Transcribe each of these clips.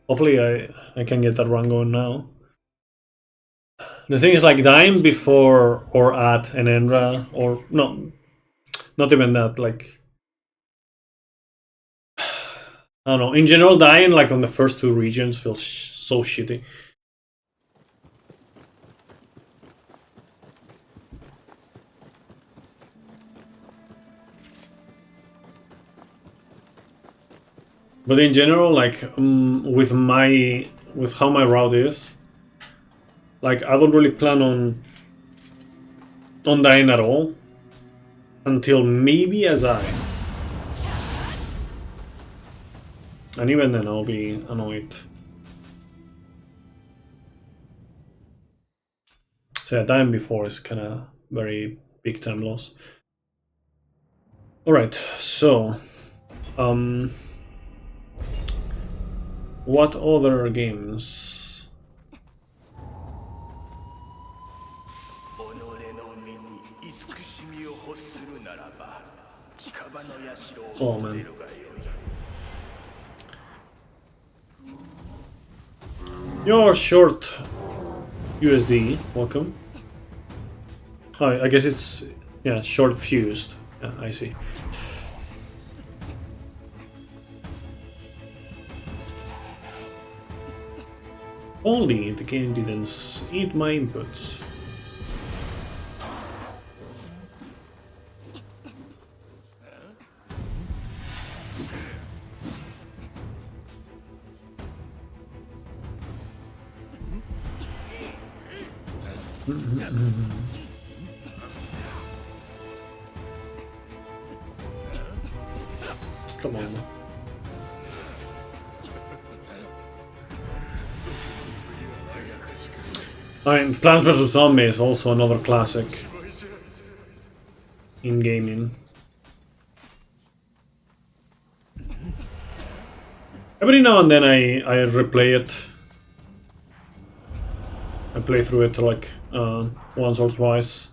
Hopefully I can get that run going now. The thing is, like, dying before or at an Enra, or no, not even that, like, I don't know, in general dying like on the first two regions feels so shitty. But in general, like, with how my route is, like, I don't really plan on dying at all until maybe as I. And even then I'll be annoyed. So yeah, dying before is kinda very big time loss. Alright, so what other games? Oh man. You're short USD, welcome. Oh, I guess it's, yeah, short fused. Yeah, I see. Only the game didn't eat my inputs. Come on. I mean, Plants vs. Zombies is also another classic in gaming. Every now and then I replay it. I play through it like once or twice.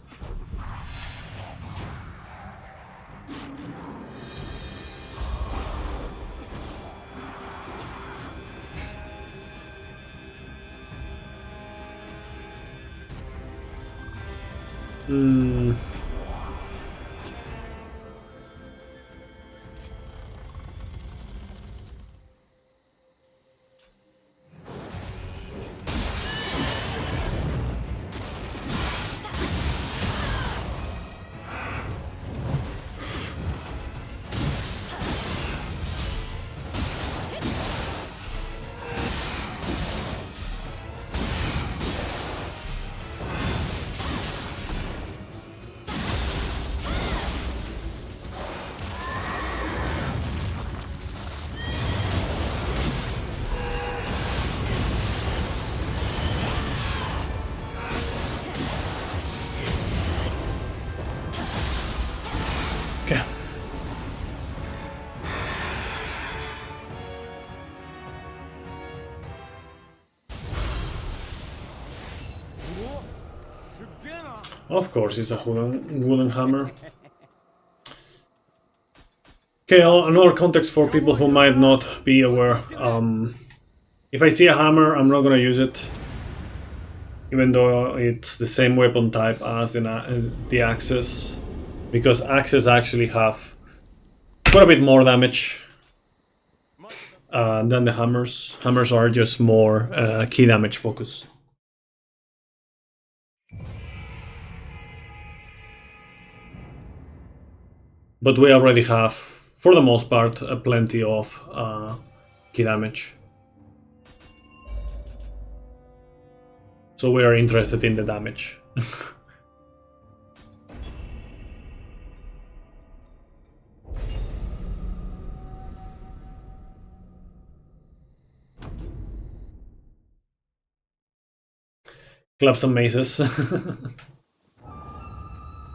Okay. Of course, it's a wooden hammer. Okay, another context for people who might not be aware. If I see a hammer, I'm not gonna use it, even though it's the same weapon type as the axes, because axes actually have quite a bit more damage than the hammers. Hammers are just more key damage focused. But we already have, for the most part, plenty of key damage. So we are interested in the damage. Clubs and maces.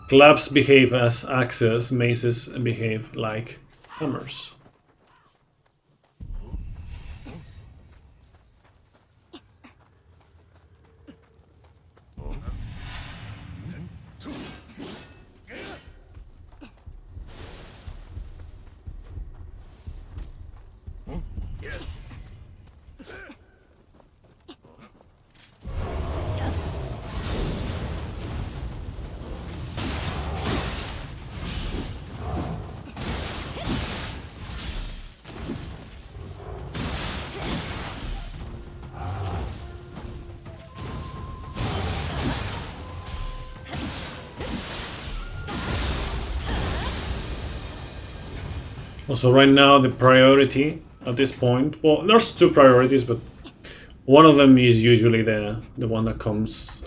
Clubs behave as axes, maces behave like hammers. Also, right now the priority at this point, well, there's two priorities, but one of them is usually the one that comes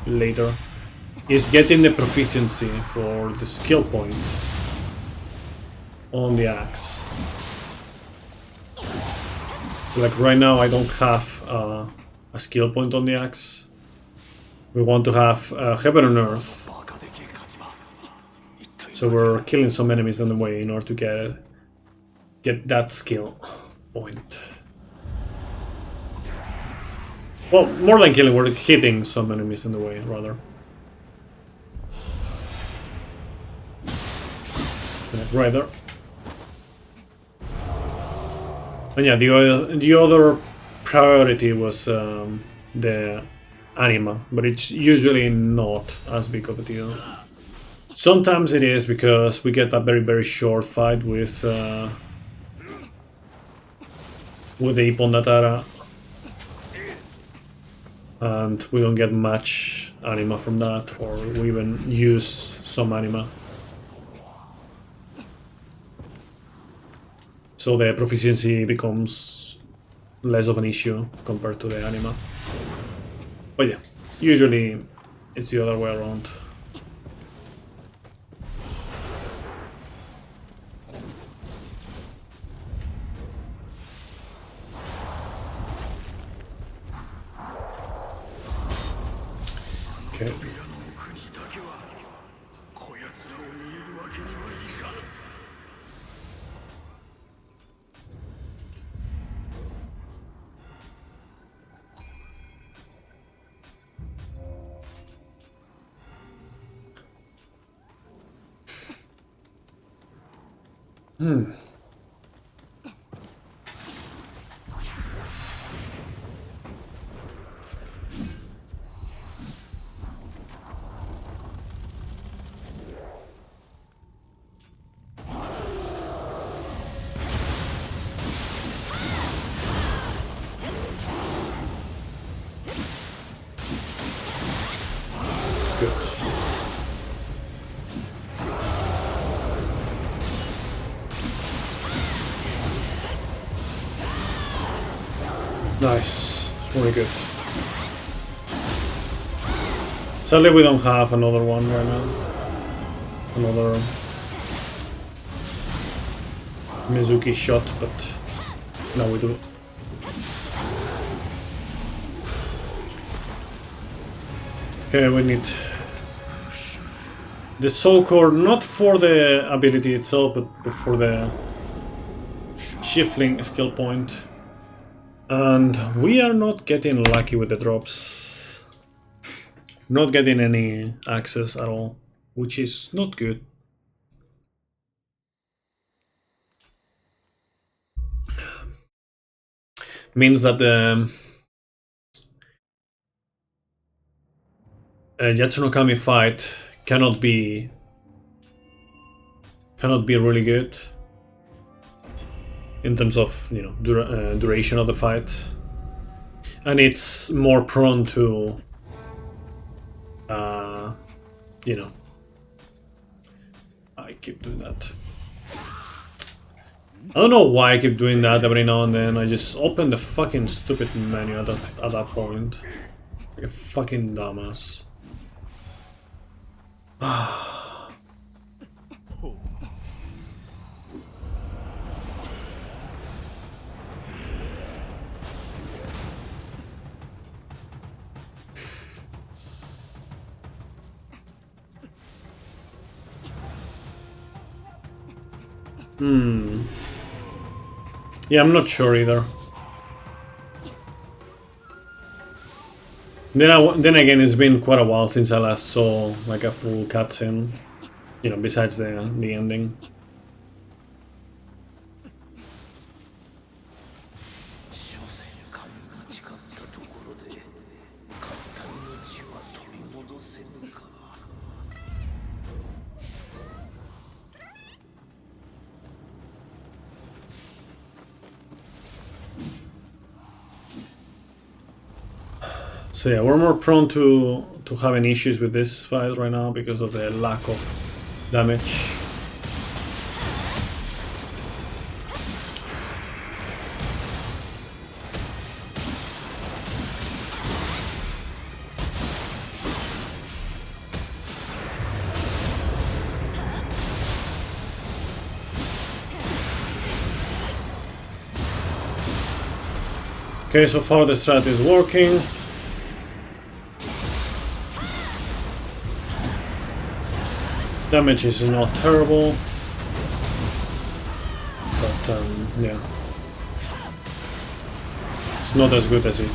later, is getting the proficiency for the skill point on the axe. Like right now I don't have a skill point on the axe. We want to have heaven and earth. So we're killing some enemies on the way in order to get that skill point. Well, more than killing, we're hitting some enemies in the way, rather. Right there. And yeah, the other priority was the anima, but it's usually not as big of a deal. Sometimes it is because we get a very short fight with the Ipondatara, and we don't get much anima from that, or we even use some anima. So the proficiency becomes less of an issue compared to the anima. But yeah, usually it's the other way around. Okay. Good. Nice. Really good. Sadly, we don't have another one right now. Another Mizuki shot, but now we do. Okay, we need the soul core, not for the ability itself, but for the shifting skill point. And we are not getting lucky with the drops. Not getting any access at all, which is not good. Means that the Yatsunokami fight cannot be really good in terms of, you know, duration of the fight, and it's more prone to you know, I keep doing that. I don't know why I keep doing that every now and then. I just open the fucking stupid menu at that point, like a fucking dumbass. Yeah, I'm not sure either. Then again, it's been quite a while since I last saw like a full cutscene, you know, besides the ending. So yeah, we're more prone to having issues with this fight right now because of the lack of damage. Okay, so far the strat is working. Damage is not terrible, but yeah, it's not as good as it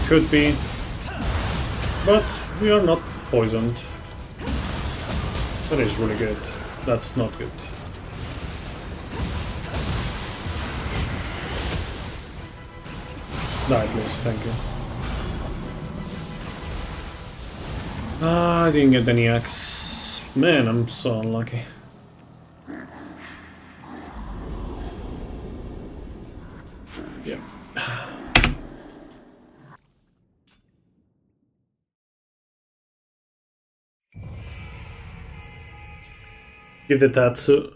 could be, but we are not poisoned. That is really good. That's not good. Die, please, thank you. I didn't get any axe. Man, I'm so unlucky. Yeah. Give the Tatsu.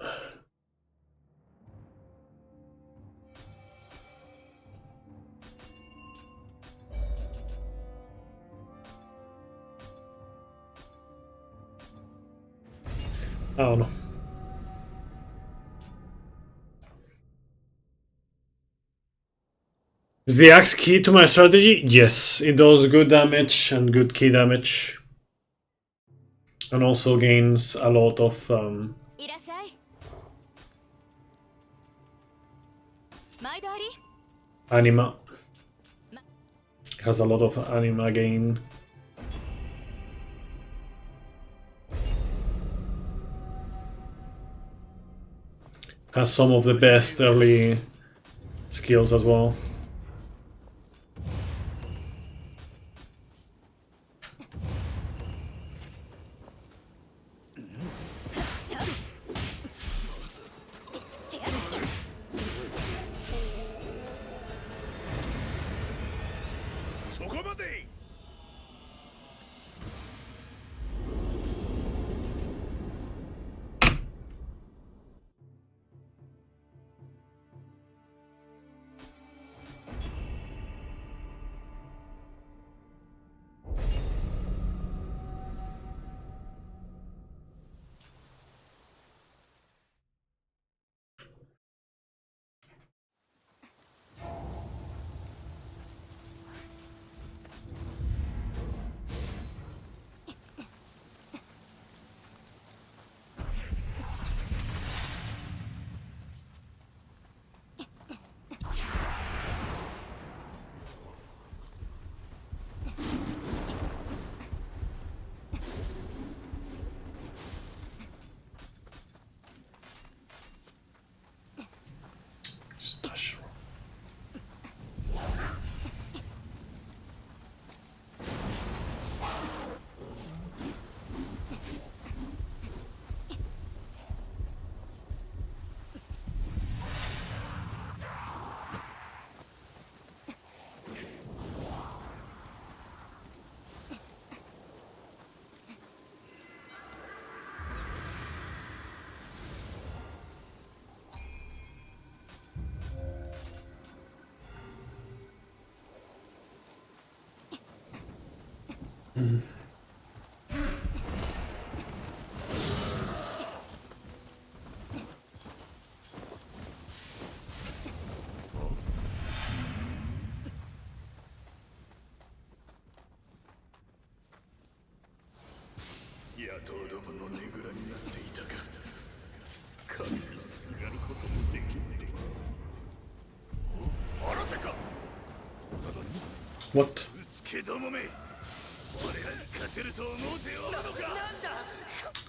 I don't know. Is the axe key to my strategy? Yes, it does good damage and good key damage. And also gains a lot of anima. Has a lot of anima gain. Has some of the best early skills as well. What?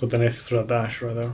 Got an extra dash right there.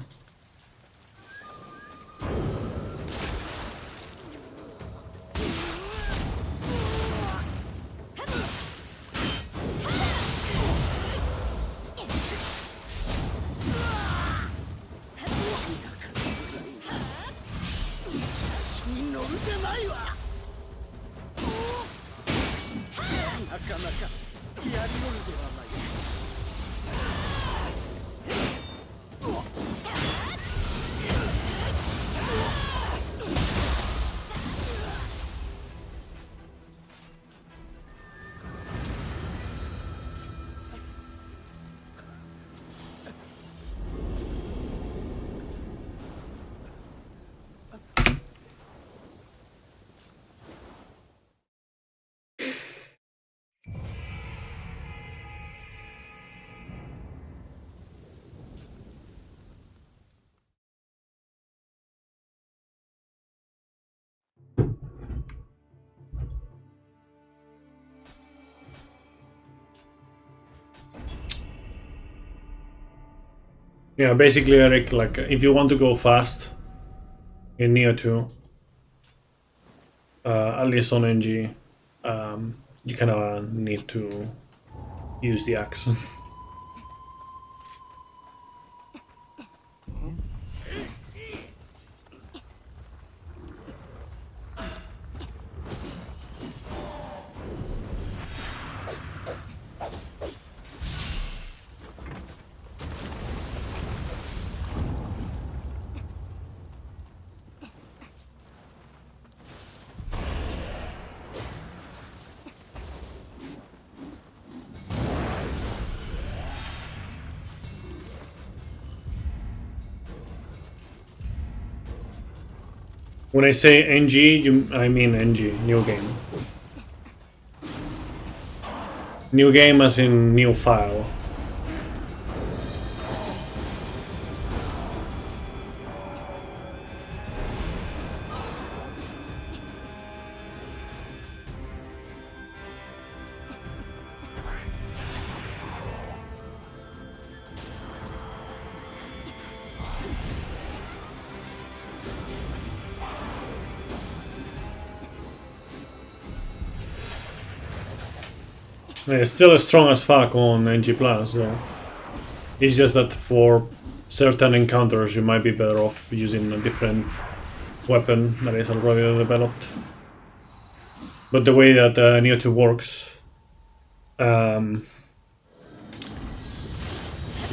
Yeah, basically, Eric, like, if you want to go fast in Nioh 2, at least on NG, you kind of need to use the axe. When I say NG, I mean NG, new game. New game as in new file. It's still as strong as fuck on NG+, so it's just that for certain encounters you might be better off using a different weapon that is already developed. But the way that Nioh 2 works, you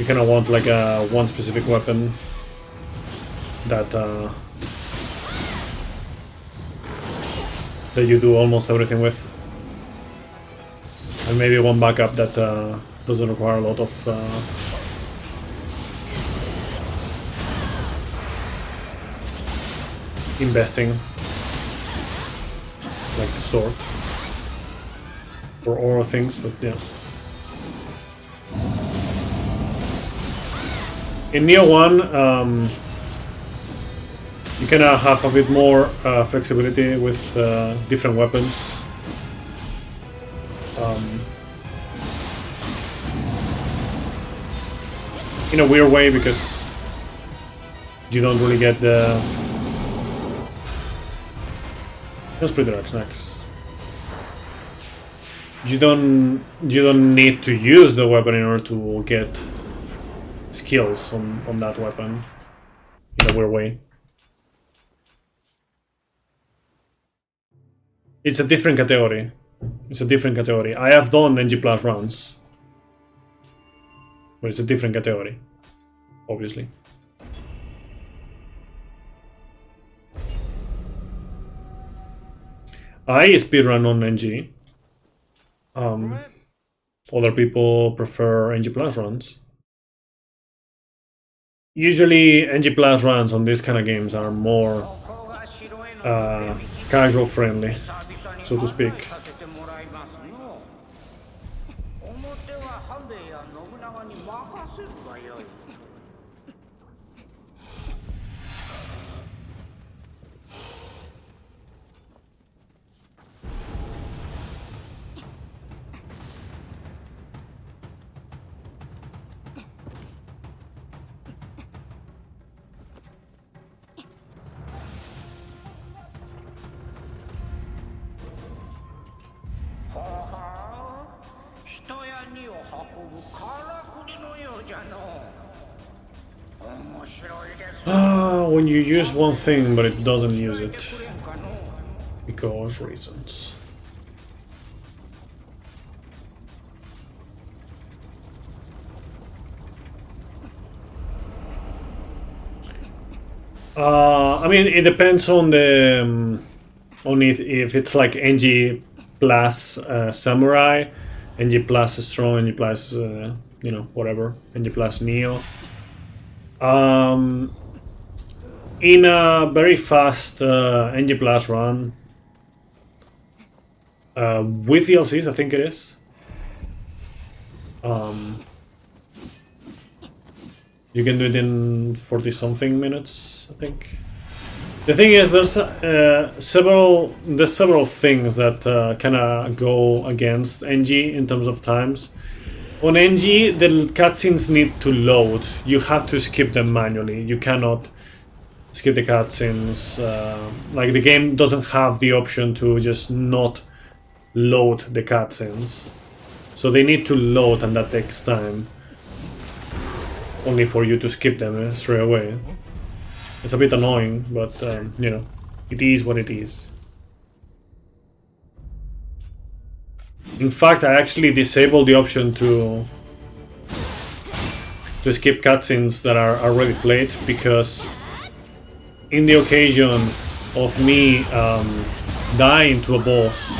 kind of want like one specific weapon that that you do almost everything with. And maybe one backup that doesn't require a lot of investing, like the sword or other things, but yeah. In Nioh 1, you can have a bit more flexibility with different weapons. In a weird way, because you don't really get the... Let's split the next. You don't need to use the weapon in order to get skills on that weapon in a weird way. It's a different category. It's a different category. I have done NG Plus runs, but it's a different category, obviously. I speedrun on NG. Other people prefer NG Plus runs. Usually NG Plus runs on these kind of games are more casual friendly, so to speak. When you use one thing but it doesn't use it because reasons. I mean, it depends on the on if it's like NG plus Samurai, NG plus Strong, NG plus you know, whatever, NG plus Nioh. In a very fast NG plus run with DLCs, I think it is. You can do it in 40-something minutes, I think. The thing is, there's several things that kind of go against NG in terms of times. On NG, the cutscenes need to load. You have to skip them manually. You cannot skip the cutscenes. Like, the game doesn't have the option to just not load the cutscenes. So they need to load, and that takes time. Only for you to skip them straight away. It's a bit annoying, but, you know, it is what it is. In fact, I actually disabled the option to skip cutscenes that are already played, because in the occasion of me dying to a boss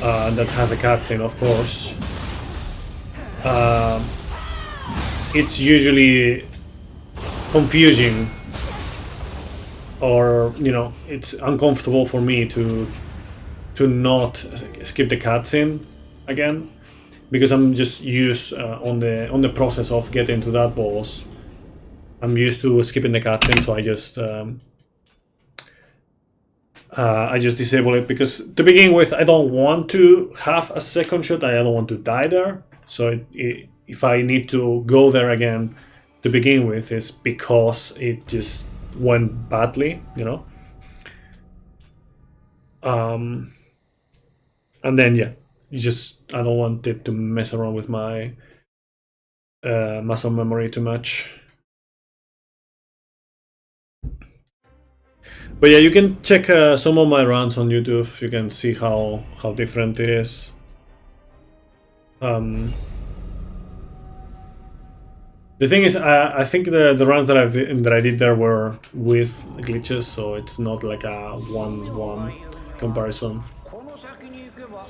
that has a cutscene, of course, it's usually confusing, or, you know, it's uncomfortable for me to not skip the cutscene again, because I'm just used on the process of getting to that boss. I'm used to skipping the cutscene, so I just disable it, because to begin with, I don't want to have a second shot. I don't want to die there. So if I need to go there again to begin with, it's because it just went badly, you know. And then, yeah, I don't want it to mess around with my muscle memory too much. But yeah, you can check some of my runs on YouTube. You can see how different it is. The thing is, I think the runs that I did there were with glitches, so it's not like a 1-1 comparison.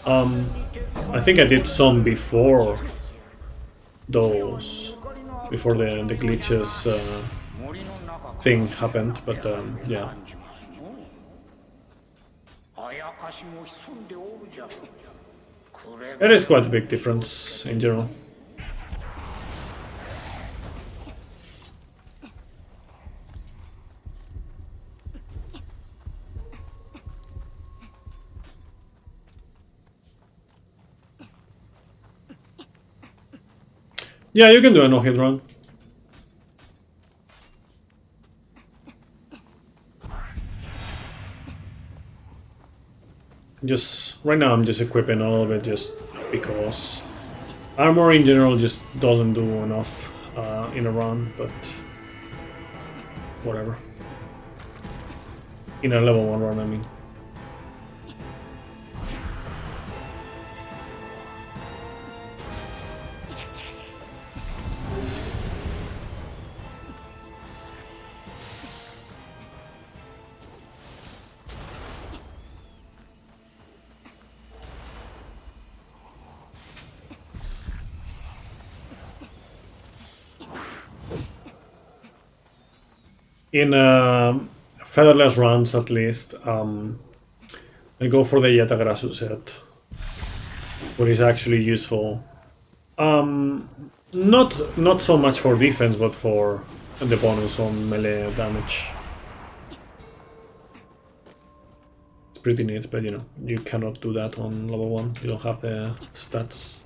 I think I did some before those, before the glitches thing happened, but yeah. It is quite a big difference in general. Yeah, you can do a no-hit run. Just right now I'm just equipping a little bit just because armor in general just doesn't do enough in a run, but whatever. In a level 1 run, I mean. In featherless runs, at least, I go for the Yatagrasu set, what is actually useful. Not so much for defense, but for the bonus on melee damage. It's pretty neat, but you know, you cannot do that on level 1. You don't have the stats.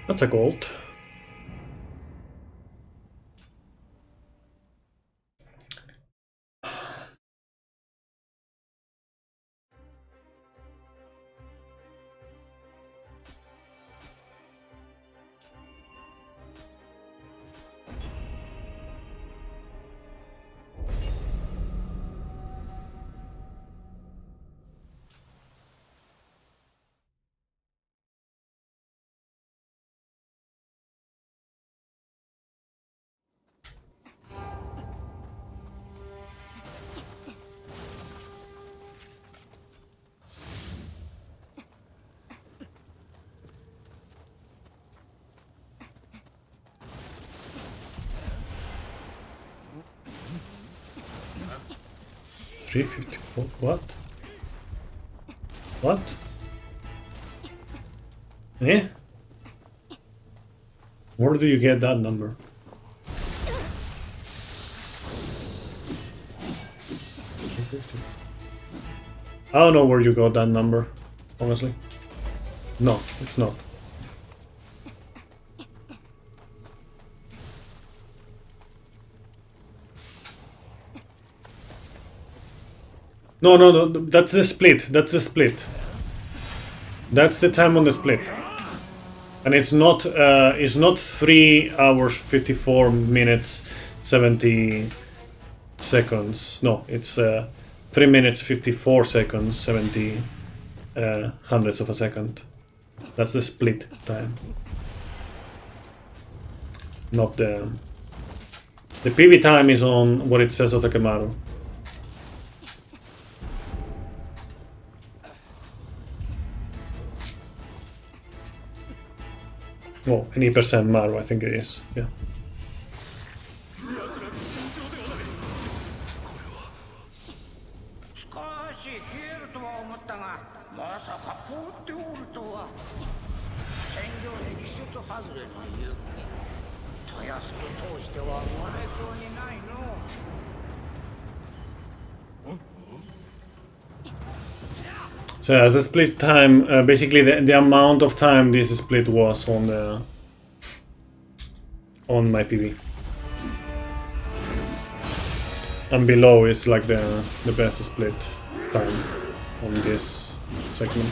That's a gold. $354. What? What? Eh? Where do you get that number? I don't know where you got that number, honestly. No, it's not. No, that's the split. That's the split. That's the time on the split. And it's not 3 hours 54 minutes 70 seconds. No, it's 3 minutes 54 seconds 70 hundredths of a second. That's the split time. Not the PB time is on what it says on Takemaru. Oh, any percent Maru, I think it is. Yeah. So as a split time, basically the amount of time this split was on my PB, and below is like the best split time on this segment.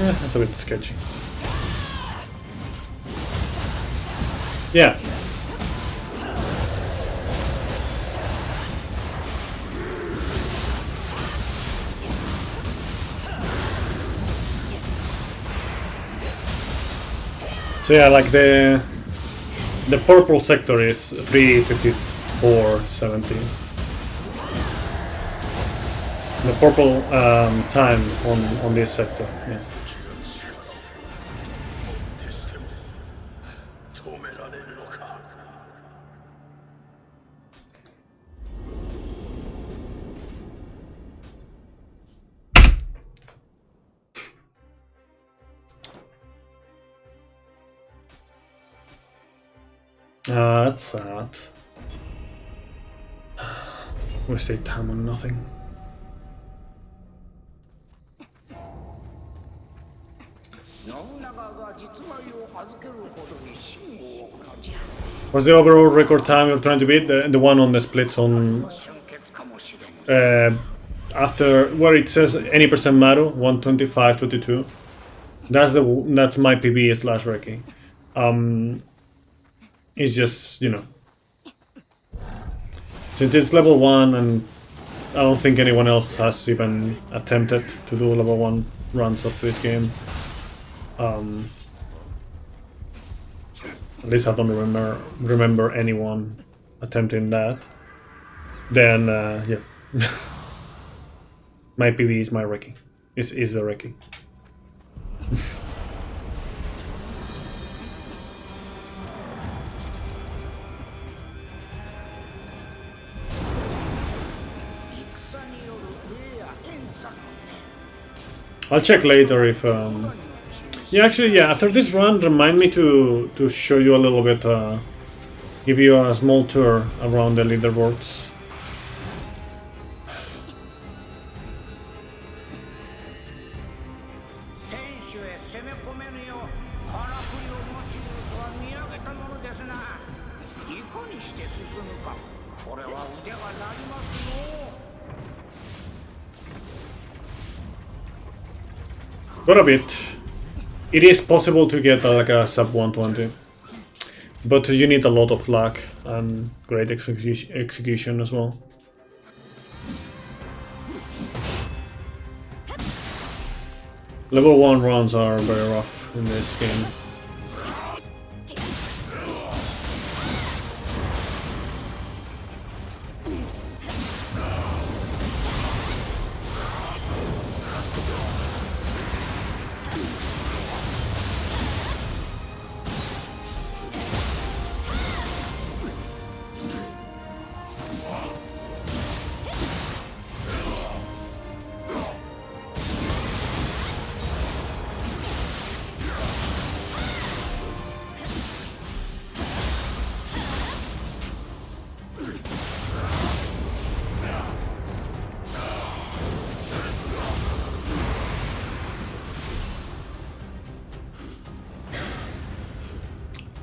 That's a bit sketchy. Yeah. So yeah, like the purple sector is 3:54:70. The purple time on this sector. Yeah. That's sad. We say time on nothing. What's the overall record time you're trying to beat? The one on the splits on after where it says any percent Maru 125:22. That's my PB slash Reki. It's just, you know, since it's level 1 and I don't think anyone else has even attempted to do level 1 runs of this game. At least I don't remember anyone attempting that. Then yeah. My PB is my Reki. Is the Reki. I'll check later if yeah, actually, yeah, after this run, remind me to show you a little bit give you a small tour around the leaderboards. Got a bit. It is possible to get like a sub 120, but you need a lot of luck and great execution as well. Level 1 runs are very rough in this game.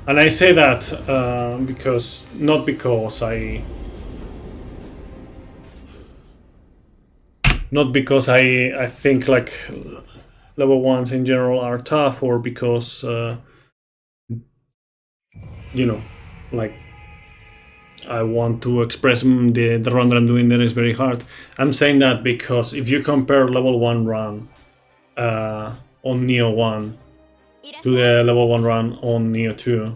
And I say that because not because I think like level 1s in general are tough, or because you know, like I want to express the run that I'm doing there is very hard. I'm saying that because if you compare level 1 run on Nioh 1 to the level 1 run on Nioh 2,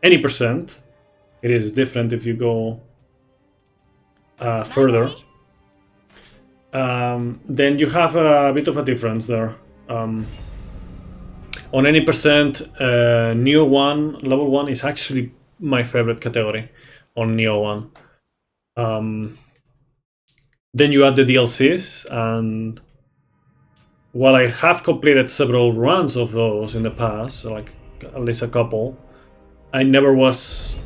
any percent, it is different if you go further. Then you have a bit of a difference there. On any percent, Nioh 1, level 1 is actually my favorite category on Nioh 1. Then you add the DLCs, and while I have completed several runs of those in the past, like at least a couple, I never was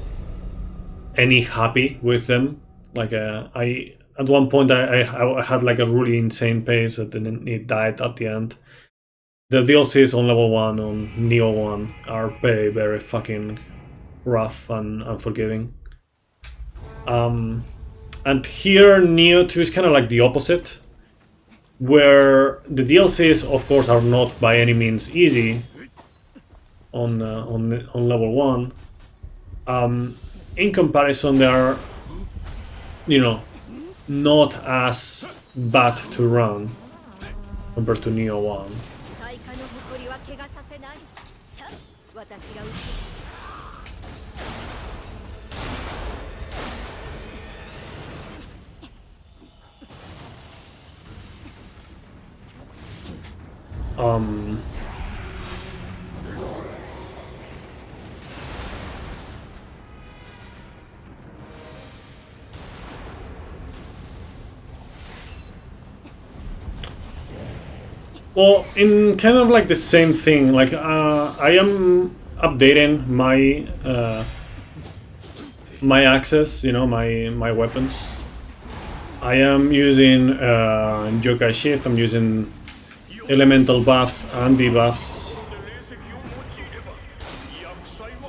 any happy with them. Like I at one point I had like a really insane pace, and then it died at the end. The DLCs on level 1 on Nioh 1 are very, very fucking rough and unforgiving. And here Nioh 2 is kind of like the opposite, where the DLCs, of course, are not by any means easy on level 1. In comparison, they are, you know, not as bad to run compared to Nioh 1. Well, in kind of like the same thing, like I am updating my my access, you know, my weapons. I am using Yokai Shift. I'm using elemental buffs and debuffs.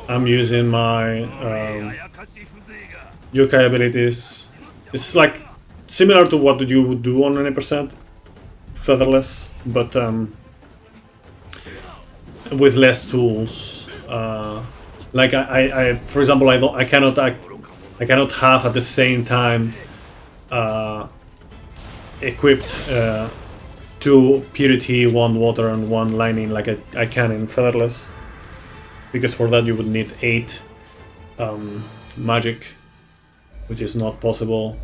I'm using my yokai abilities. It's like similar to what you would do on any percent, featherless, but with less tools. Like I for example, I cannot have at the same time equipped 2 purity, 1 water, and 1 lightning like I can in featherless, because for that you would need 8 magic, which is not possible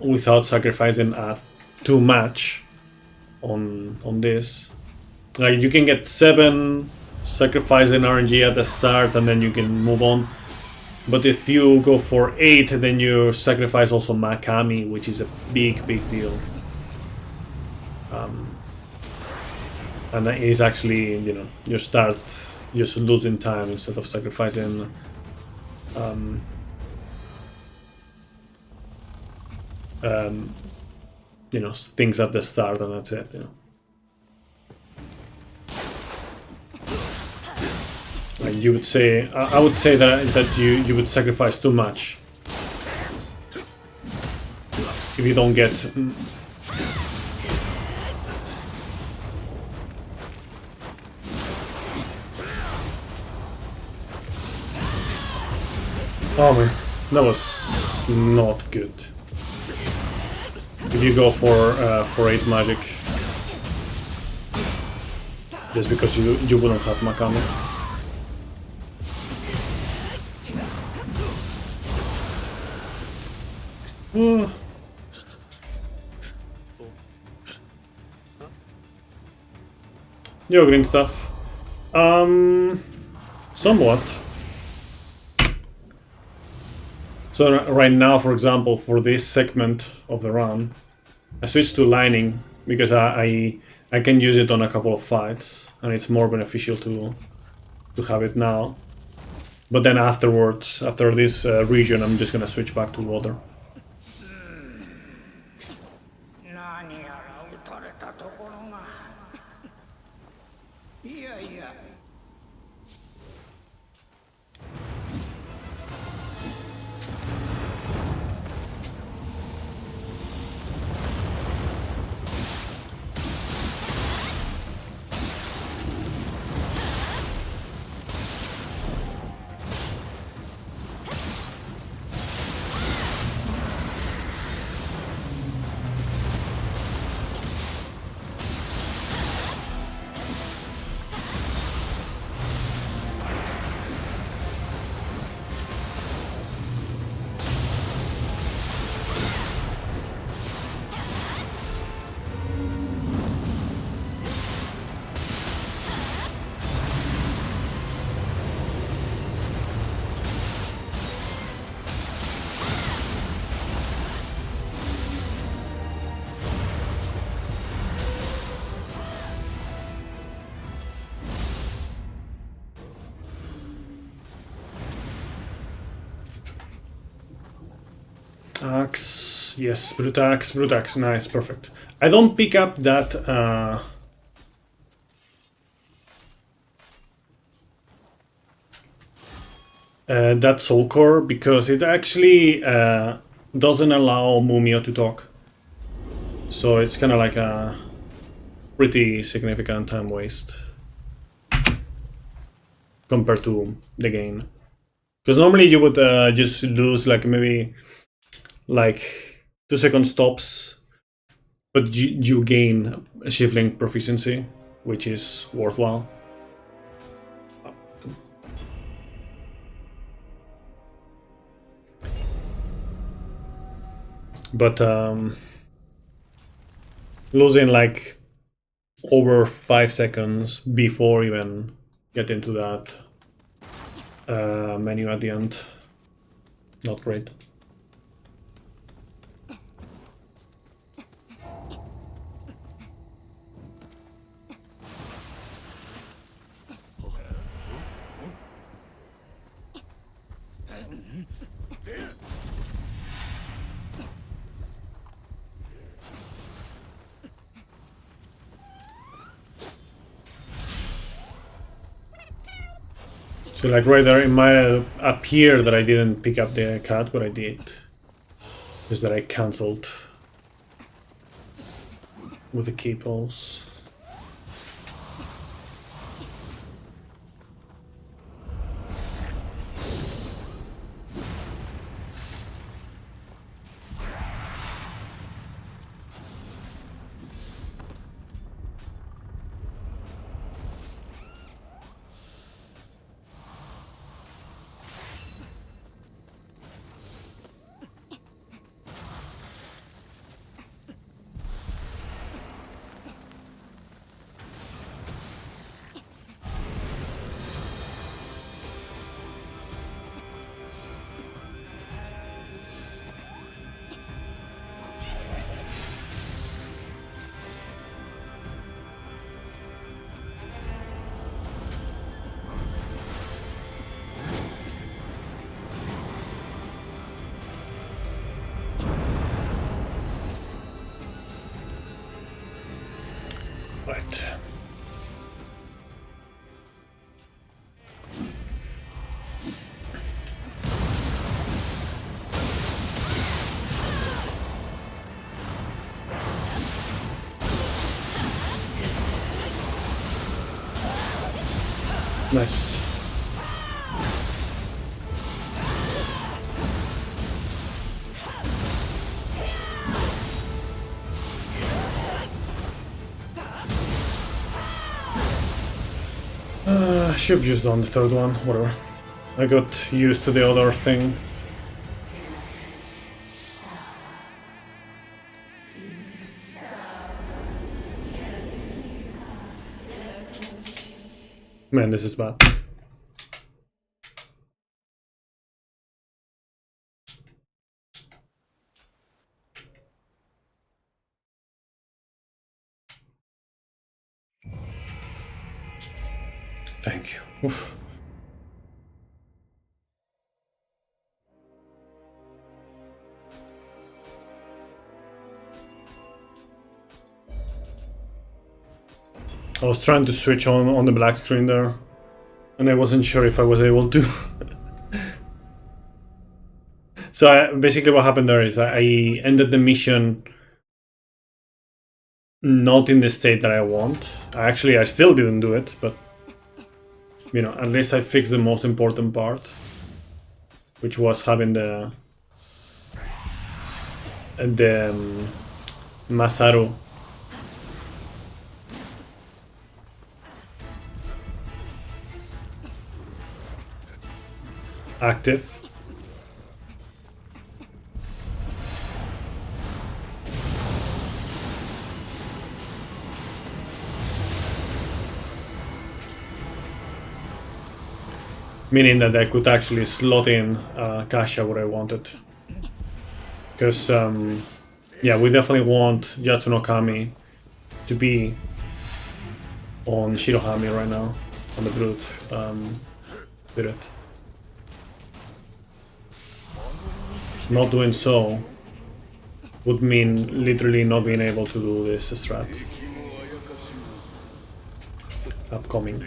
without sacrificing a 2 match on this. Like you can get 7 sacrificing RNG at the start and then you can move on, but if you go for 8, then you sacrifice also Makami, which is a big deal. And it is actually, you know, you start just losing time instead of sacrificing you know, things at the start, and that's it. You know, like you would say, I would say that you would sacrifice too much if you don't get. Oh man, that was not good. If you go for 8 magic, just because you wouldn't have Makami. Yo, green stuff. Somewhat. So right now, for example, for this segment of the run, I switched to lining because I can use it on a couple of fights, and it's more beneficial to have it now. But then afterwards, after this region, I'm just gonna switch back to water. Axe, yes, brute axe, nice, perfect. I don't pick up that that soul core because it actually doesn't allow Mumio to talk. So it's kind of like a pretty significant time waste compared to the game. Because normally you would just lose like maybe like 2-second stops, but you gain a shifting proficiency, which is worthwhile. But losing like over 5 seconds before even getting to that menu at the end, not great. So like right there, it might appear that I didn't pick up the cat, but I did. Is that I cancelled with the key pulse. Right. Nice. Should have just done the third one, whatever. I got used to the other thing. Man, this is bad. Thank you. Oof. I was trying to switch on the black screen there, and I wasn't sure if I was able to. So basically what happened there is I ended the mission not in the state that I want. Actually, I still didn't do it, but you know, at least I fixed the most important part, which was having the Masaru active. Meaning that I could actually slot in Kasha where I wanted. Because, yeah, we definitely want Yatsuno Kami to be on Shirohami right now, on the Brute Spirit. Not doing so would mean literally not being able to do this strat. Upcoming.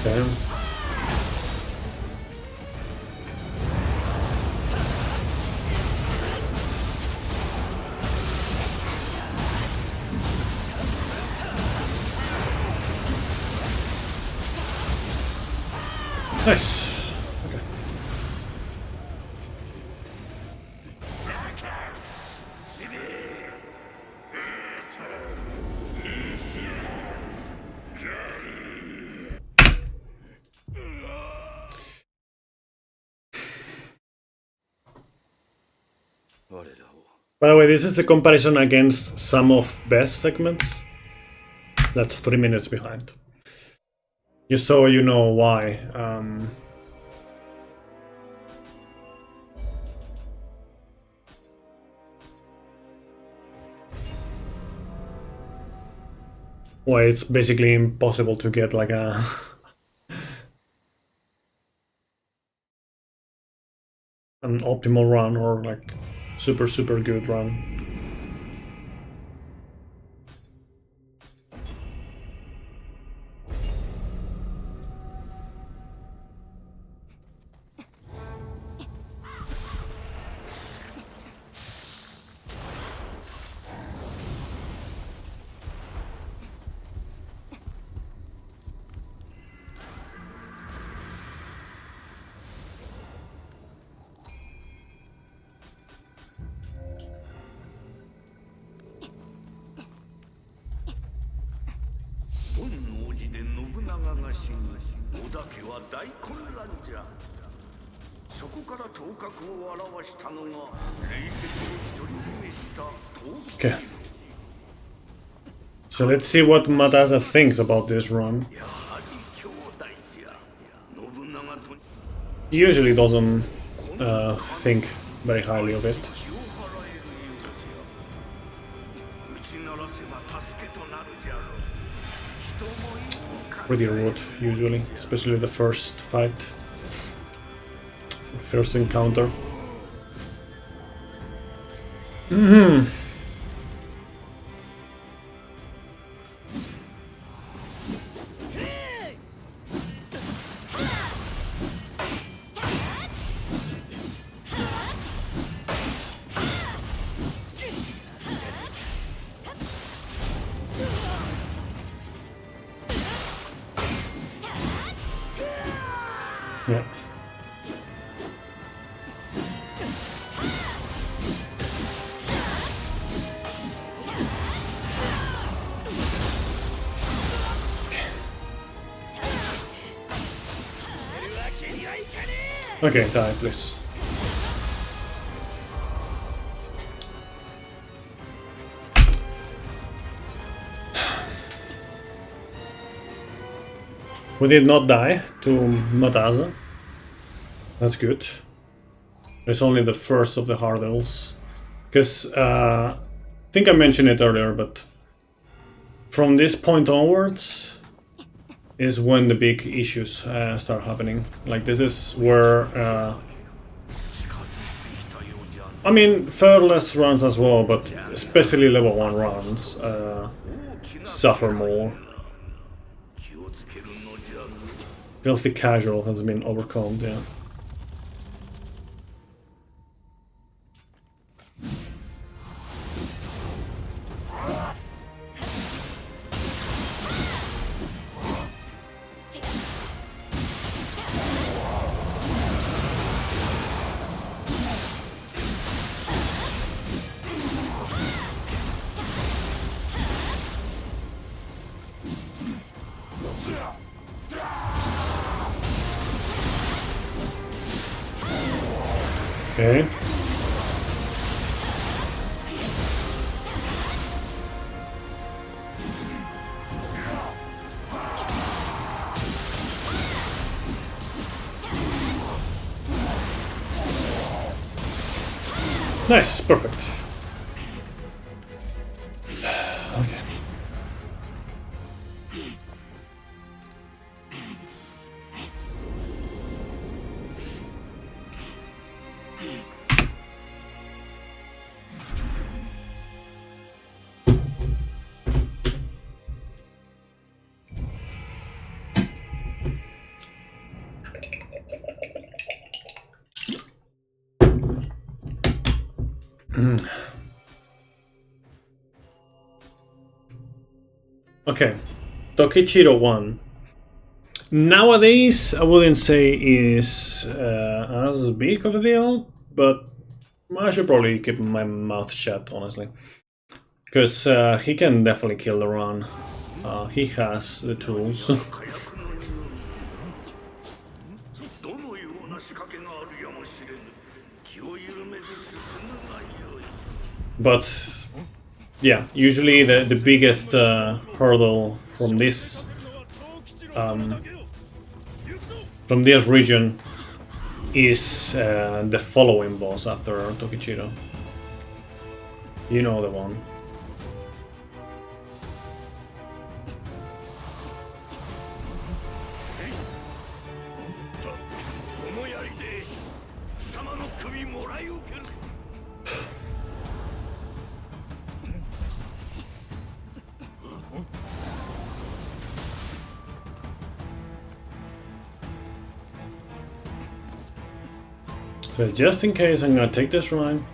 Okay. Nice. Okay. By the way, this is the comparison against some of best segments. That's 3 minutes behind. Just so you know why. Why it's basically impossible to get like a an optimal run or like super good run. Okay. So let's see what Matasa thinks about this run. He usually doesn't think very highly of it. Pretty rude, usually, especially the first fight, first encounter. Yeah. Okay, die, please. We did not die to Matasa. That's good. It's only the first of the hurdles. Because, I think I mentioned it earlier, but from this point onwards is when the big issues start happening. Like, this is where... I mean, fearless runs as well, but especially level 1 runs suffer more. Filthy casual has been overcome, yeah. Okay. Nice, perfect. Okay. Okay, Tokichiro 1. Nowadays, I wouldn't say is as big of a deal, but I should probably keep my mouth shut, honestly. Because he can definitely kill the run. He has the tools. But yeah, usually the biggest hurdle from this region is the following boss after Tokichiro. You know the one. So just in case, I'm gonna take this run.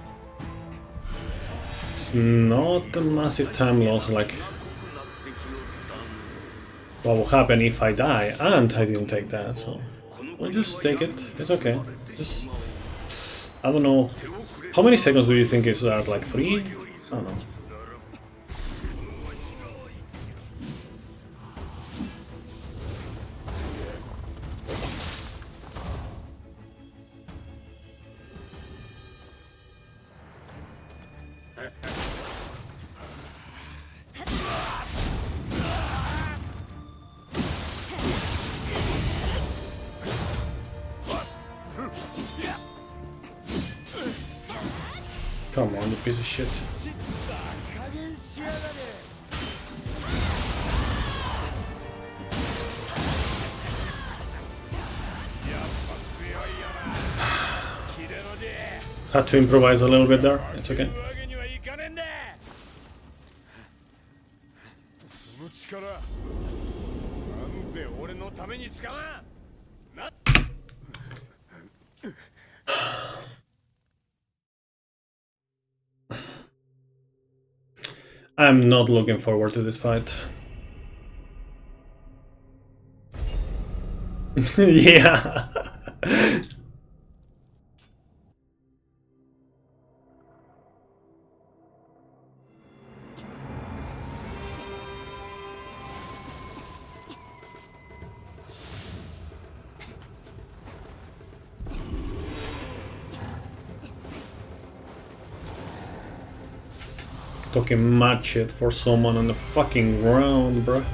It's not a massive time loss, like what will happen if I die and I didn't take that, so we'll just take it. It's okay. Just, I don't know. How many seconds do you think is that? Like 3? I don't know. Come on, you piece of shit. Had to improvise a little bit there. It's okay. I'm not looking forward to this fight. Yeah. Talking mad shit for someone on the fucking ground, bruh.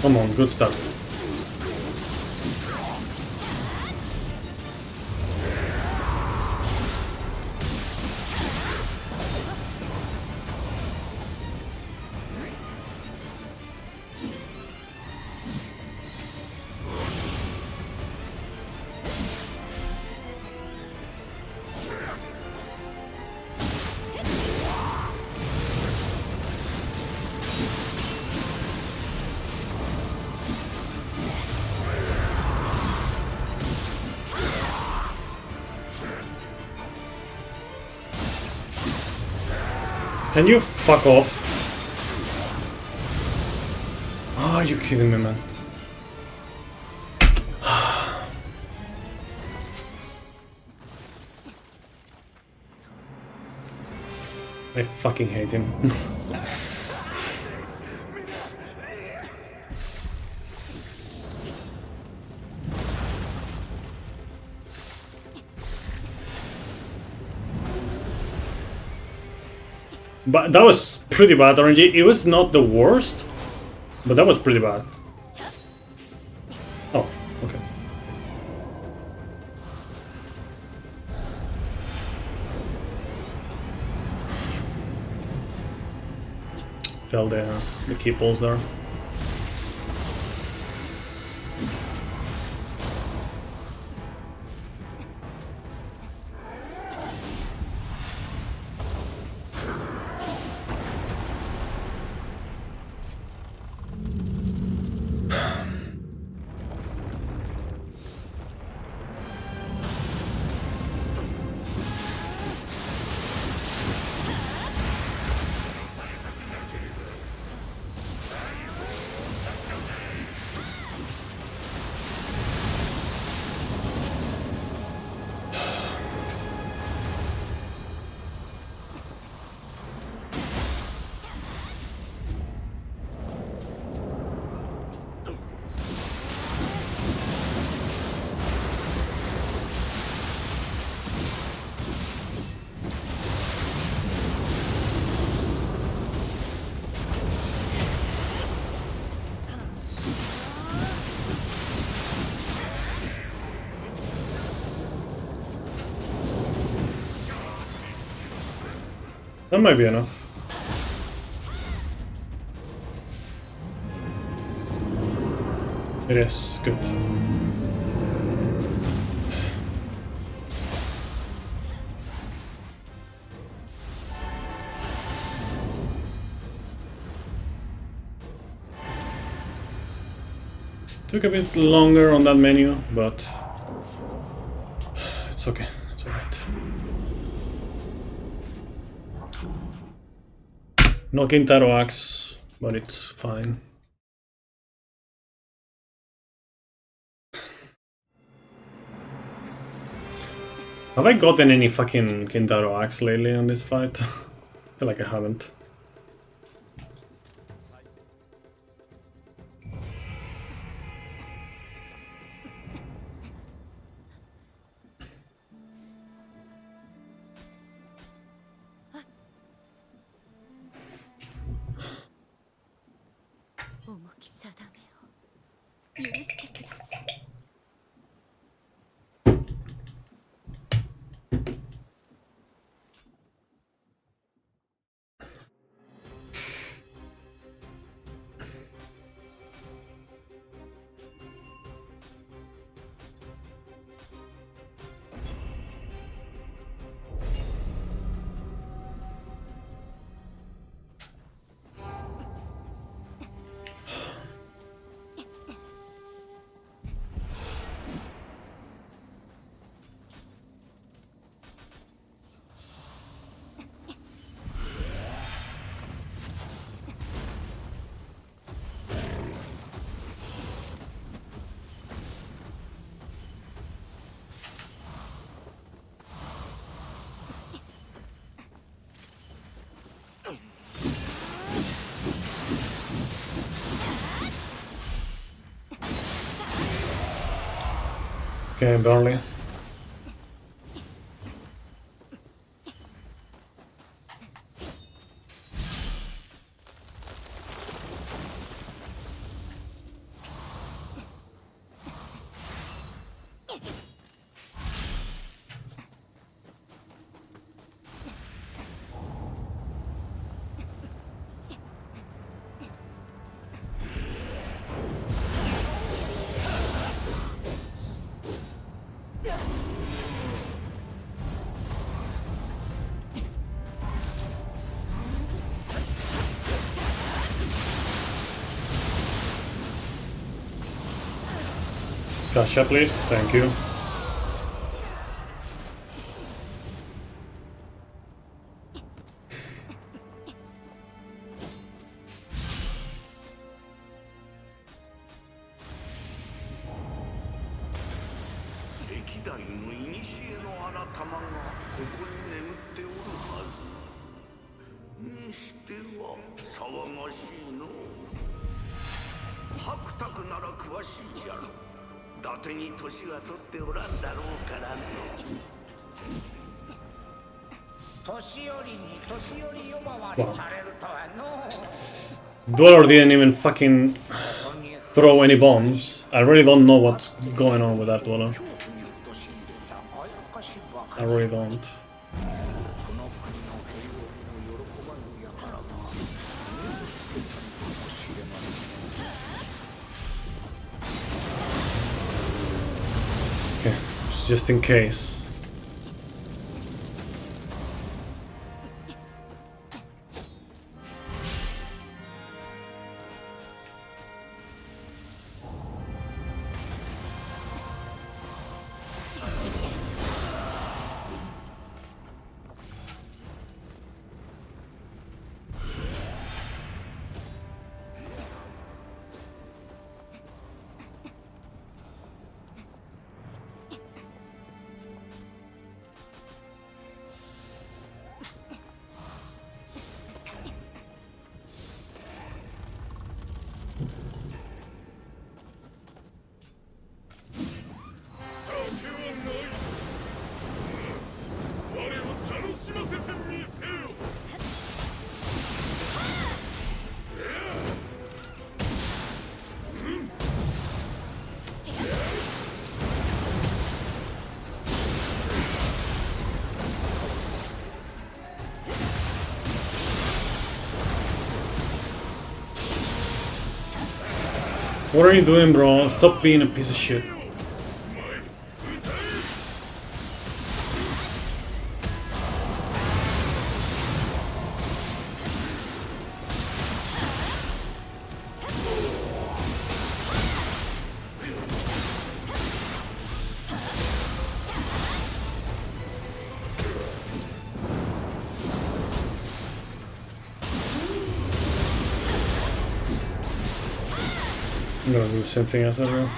Come on, good stuff. Can you fuck off? Oh, are you kidding me, man? I fucking hate him. But that was pretty bad, RNG. It was not the worst, but that was pretty bad. Oh, okay. Fell there. The key pulls there. That might be enough. It is. Good. Took a bit longer on that menu, but it's okay. It's alright. No Quintaro axe, but it's fine. Have I gotten any fucking Kintaro axe lately on this fight? I feel like I haven't. Okay, barely. Gotcha, please. Thank you. Dweller didn't even fucking throw any bombs. I really don't know what's going on with that Dweller. I really don't. Okay, just in case. What are you doing, bro? Stop being a piece of shit. I'm gonna do the same thing as ever.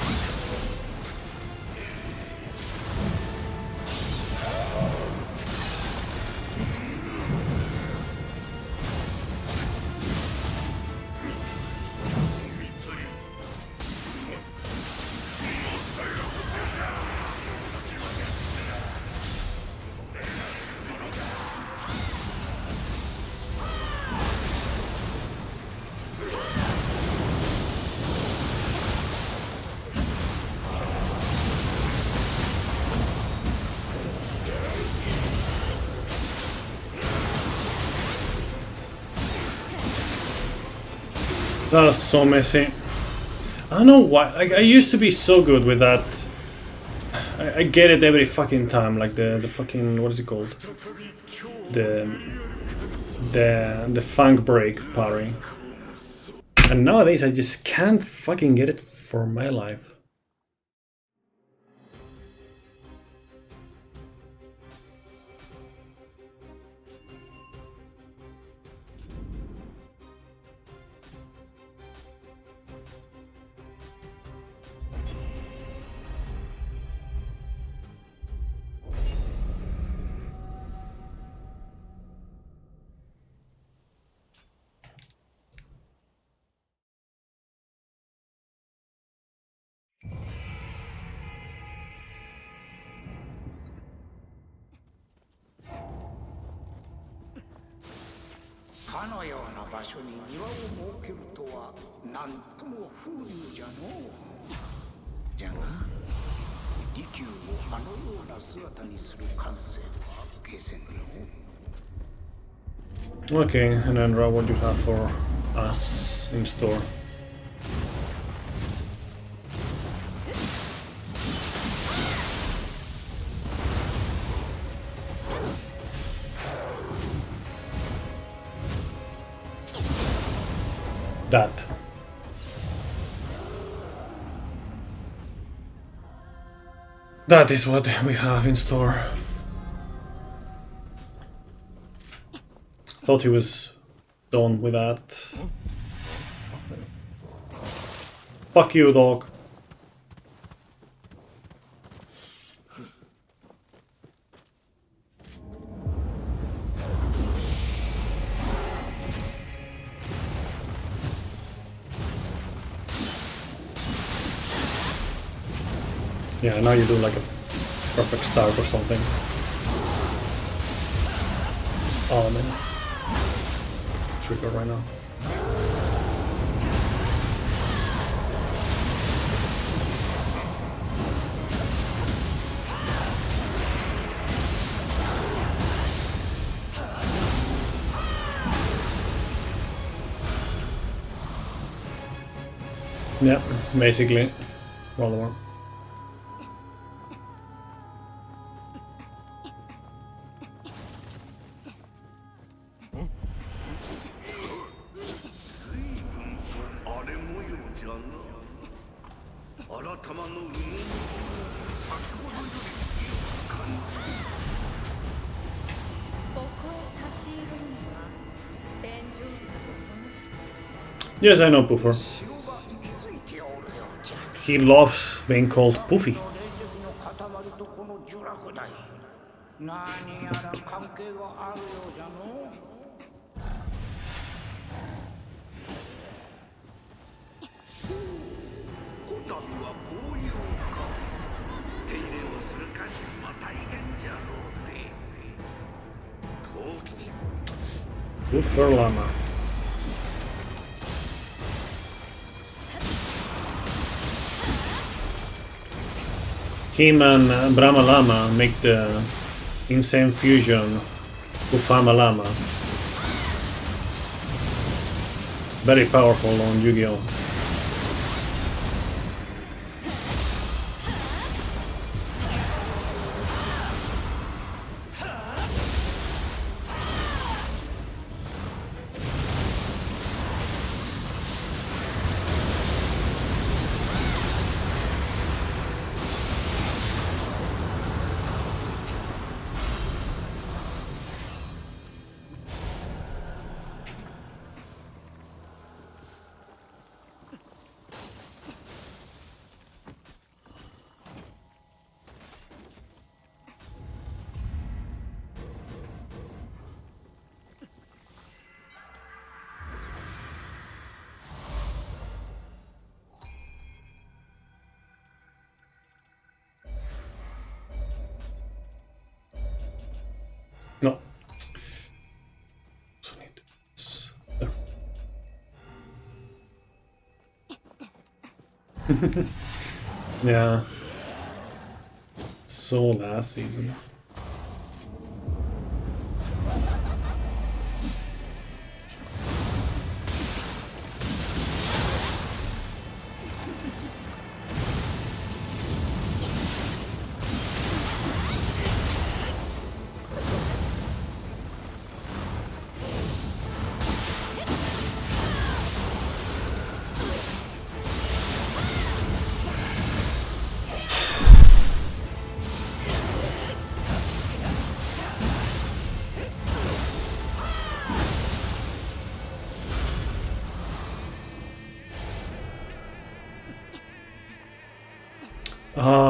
That was so messy. I don't know why. I used to be so good with that. I get it every fucking time. Like the fucking, what is it called? The funk break parry. And nowadays I just can't fucking get it for my life. Okay, and then Rob, what do you have for us in store? That. That is what we have in store. Thought he was done with that. Fuck you, dog. Yeah, now you do like a perfect start or something. Oh man. Trigger right now. Yeah, basically. Roll over. Yes, I know Puffer. He loves being called Puffy. Puffer Llama. Him and Brahma Lama make the insane fusion Ufama Lama. Very powerful on Yu-Gi-Oh! No. Yeah. So last season.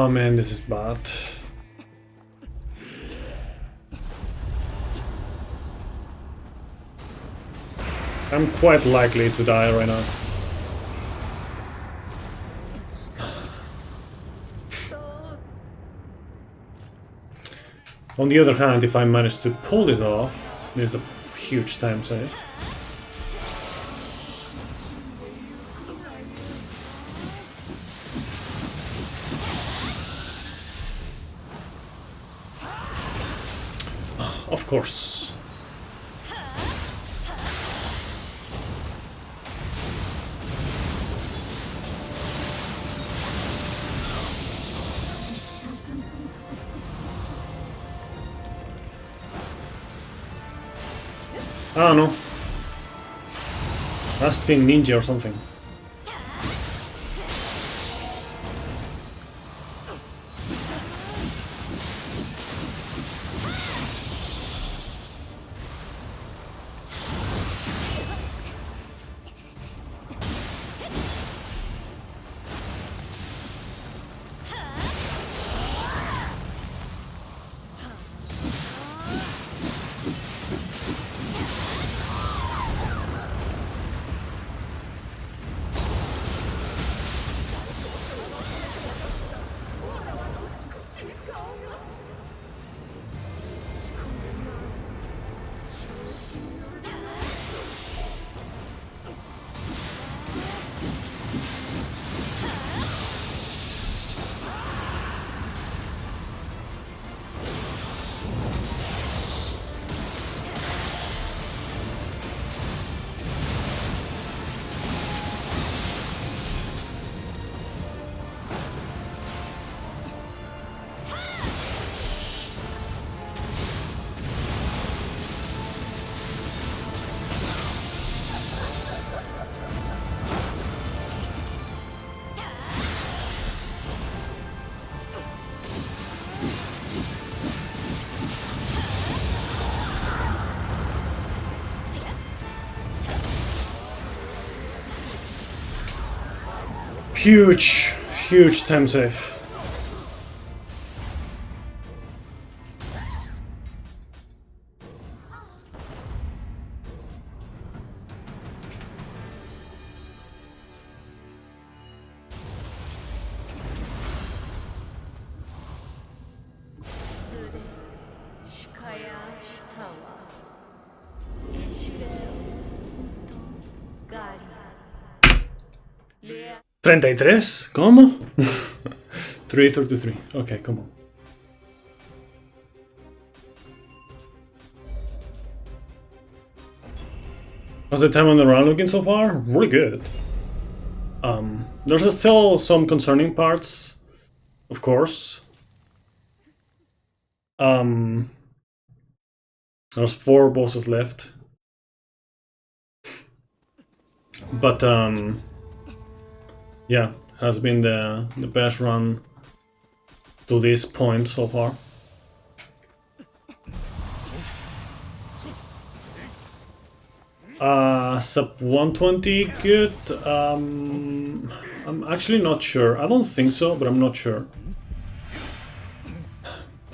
Oh man, this is bad. I'm quite likely to die right now. On the other hand, if I manage to pull this off, there's a huge time save. Of course. I don't know. That's Team Ninja or something. Huge time save. ¿33? ¿Cómo? 333. Okay, come on. How's the time on the run looking so far? Really good. There's still some concerning parts, of course. There's 4 bosses left. But yeah, has been the best run to this point so far. Sub 120 good. I'm actually not sure. I don't think so, but I'm not sure.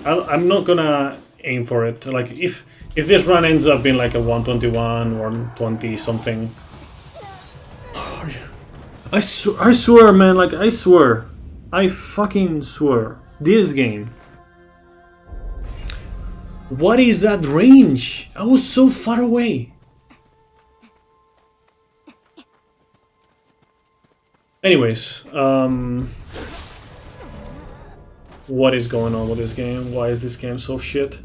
I'm not gonna aim for it. Like if this run ends up being like a 121 or 120 something. I swear, man, like, I swear. I fucking swear. This game. What is that range? I was so far away. Anyways, what is going on with this game? Why is this game so shit?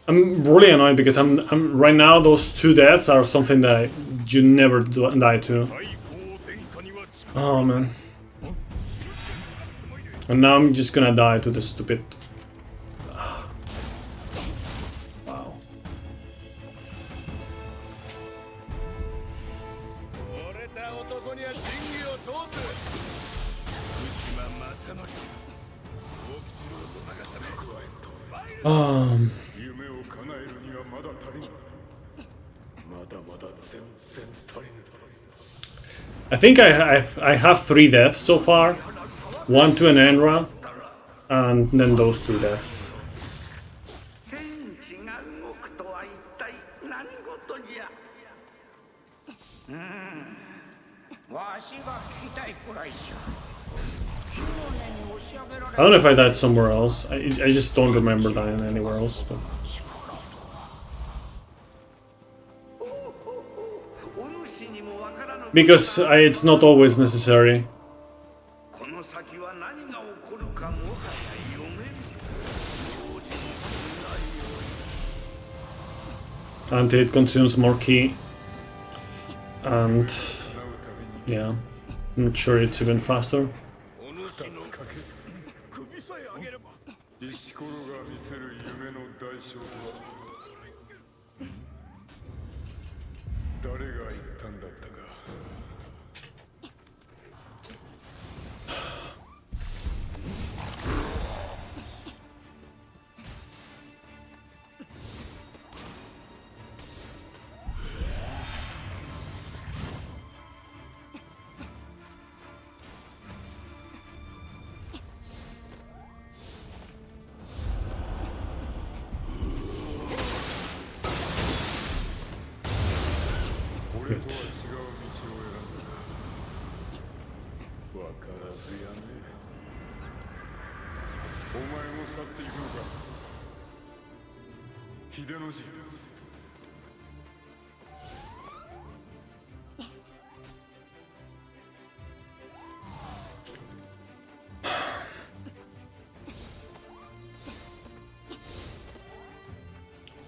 I'm really annoyed because I'm right now. Those 2 deaths are something that you never die to. Oh man! And now I'm just gonna die to the stupid. Wow. I think I have 3 deaths so far. 1 to an Enra, and then those 2 deaths. I don't know if I died somewhere else. I just don't remember dying anywhere else. But. Because it's not always necessary. And it consumes more ki. And yeah, I'm not sure it's even faster.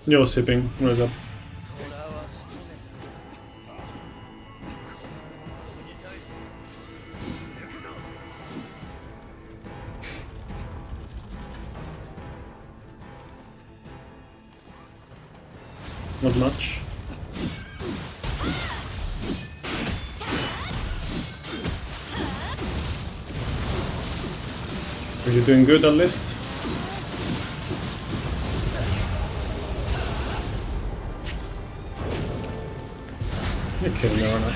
Nioh sipping, what is up? Not much. Are you doing good at least? Okay, no, not.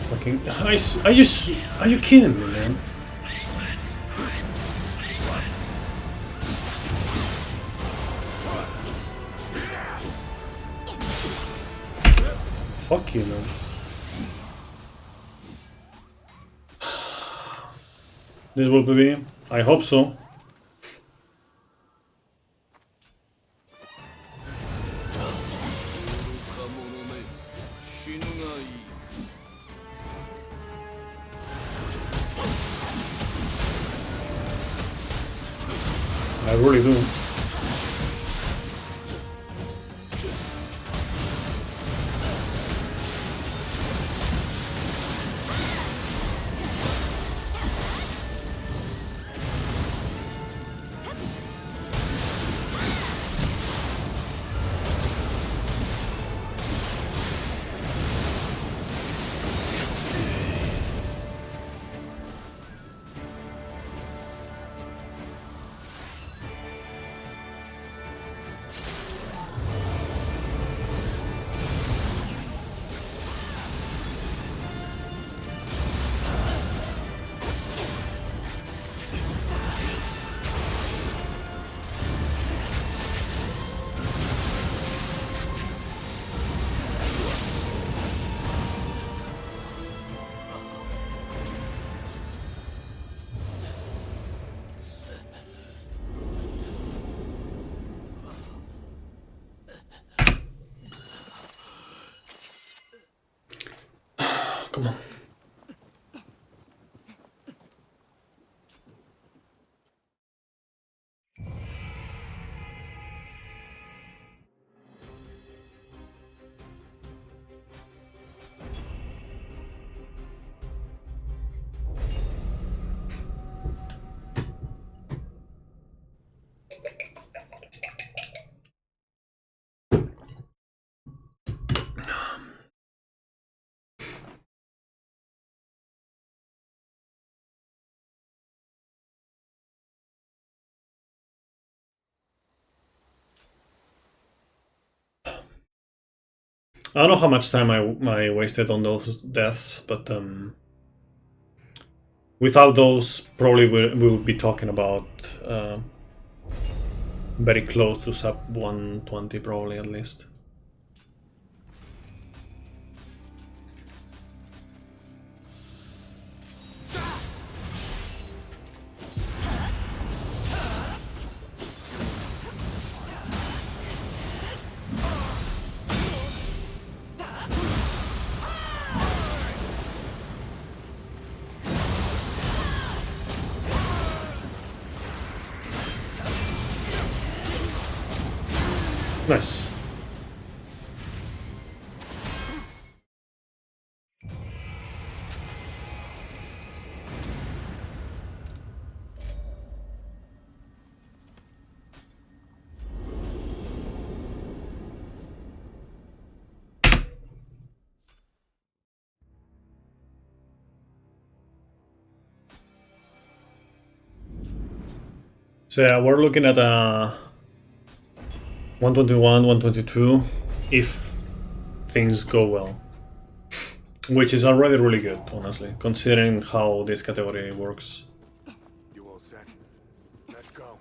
Fucking, are you kidding me, man? Fuck you, man. This will be, I hope so. I really do. Come on. I don't know how much time I wasted on those deaths, but without those, probably we would be talking about very close to sub 120, probably at least. Nice. So yeah, we're looking at 121, 122, if things go well. Which is already really good, honestly, considering how this category works. You all set? Let's go.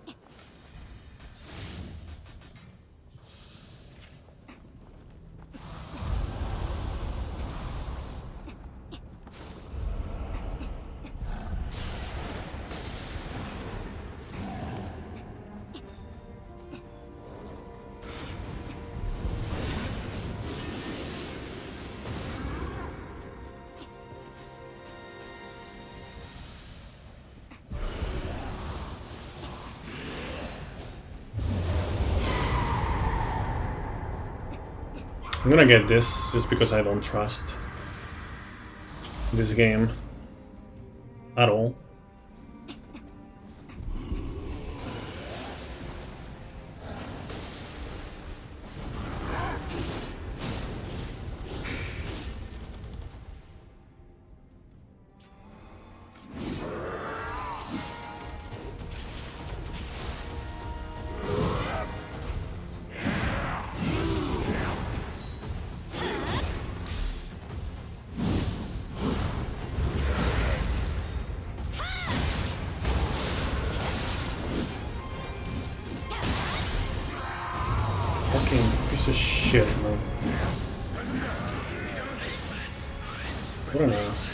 I'm gonna get this just because I don't trust this game at all. Piece of shit, man. What an ass.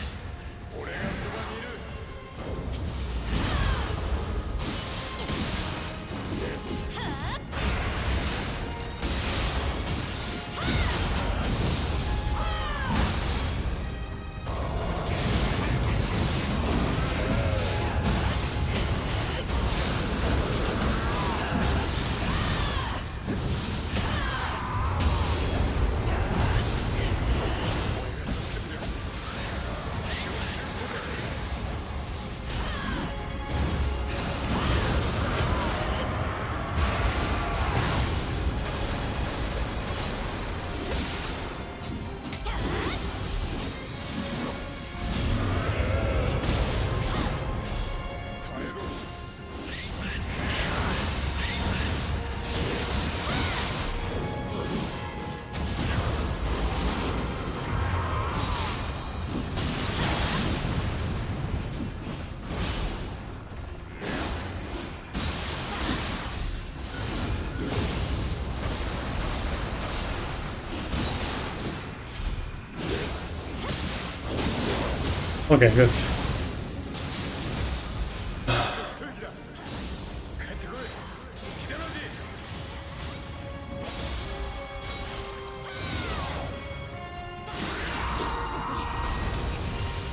Okay, good.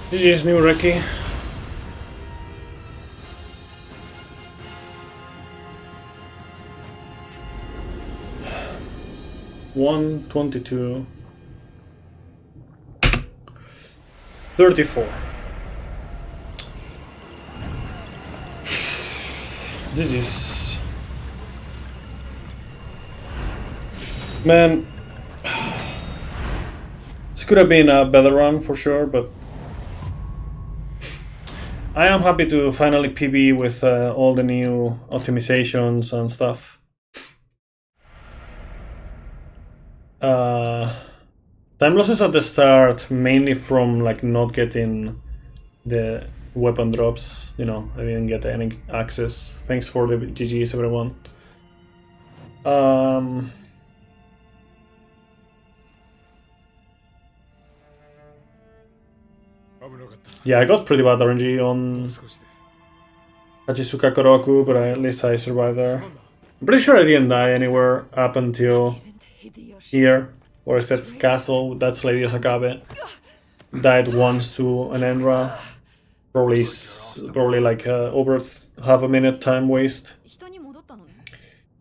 GG's new Ricky. $122. 34. GG's. Man, this could have been a better run for sure, but I am happy to finally PB with all the new optimizations and stuff. Time losses at the start, mainly from like not getting the weapon drops. You know, I didn't get any access. Thanks for the GGs, everyone. Yeah, I got pretty bad RNG on Hachizuka Koroku, but at least I survived there. I'm pretty sure I didn't die anywhere up until here, where it says castle. That's Lady Osakabe. Died once to an Enra. Probably like over half a minute time waste.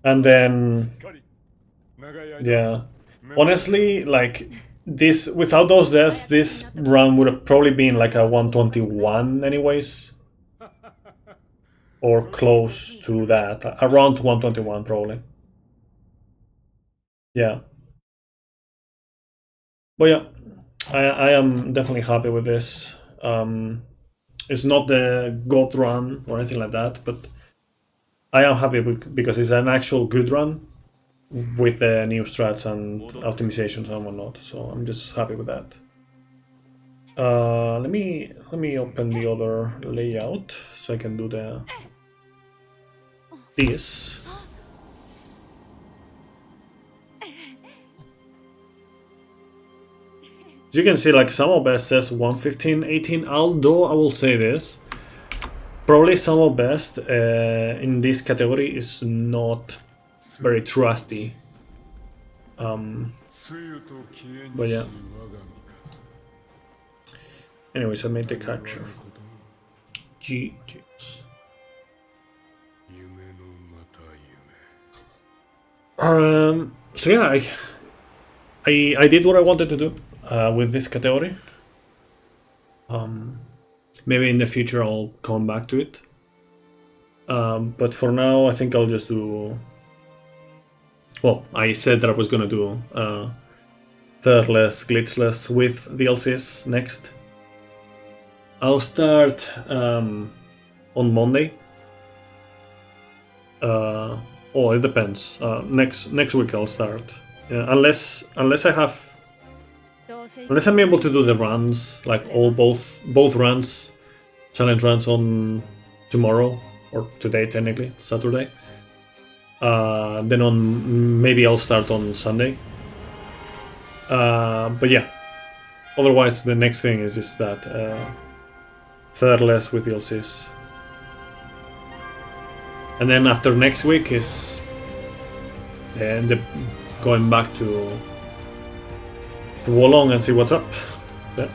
And then, yeah, honestly, like this without those deaths, this run would have probably been like a 121 anyways, or close to that, around 121 probably. Yeah, but yeah, I am definitely happy with this. It's not the GOAT run or anything like that, but I am happy because it's an actual good run with the new strats and optimizations and whatnot. So I'm just happy with that. Let me open the other layout so I can do this. As you can see, like Samo Best says 115.18, although I will say this. Probably Samo Best in this category is not very trusty. But yeah. Anyways, I made the capture. GG's. So yeah, I did what I wanted to do with this category. Maybe in the future I'll come back to it. But for now, I think I'll just do. Well, I said that I was gonna do thirdless, glitchless with DLCs next. I'll start on Monday. It depends. Next week I'll start. Unless I'm able to do the runs, like both runs, challenge runs on tomorrow or today technically, Saturday. Then maybe I'll start on Sunday. But yeah. Otherwise, the next thing is just that thirdless with DLCs. And then after next week is going back to Wolong and see what's up. Yeah.